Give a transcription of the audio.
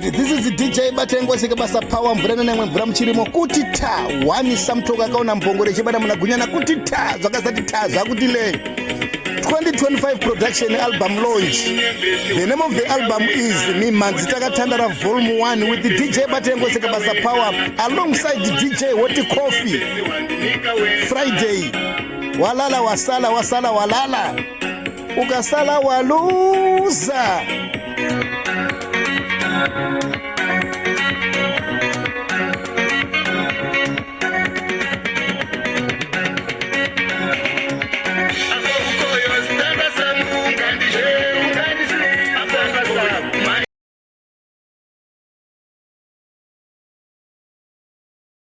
This is the DJ Batengo Sikabasa Power Mvrana na mvura mchirimo kuti ta wani samtoka kaona mpongore chibada munagunyana kuti ta zvakasati ta zvakuti le 2025 production album launch. The name of the album is Mimhanzi Takatandara Volume 1 with the DJ Batengo Sikabasa Power alongside the DJ Kofi. Friday walala wasala wasala walala ukasala waluza.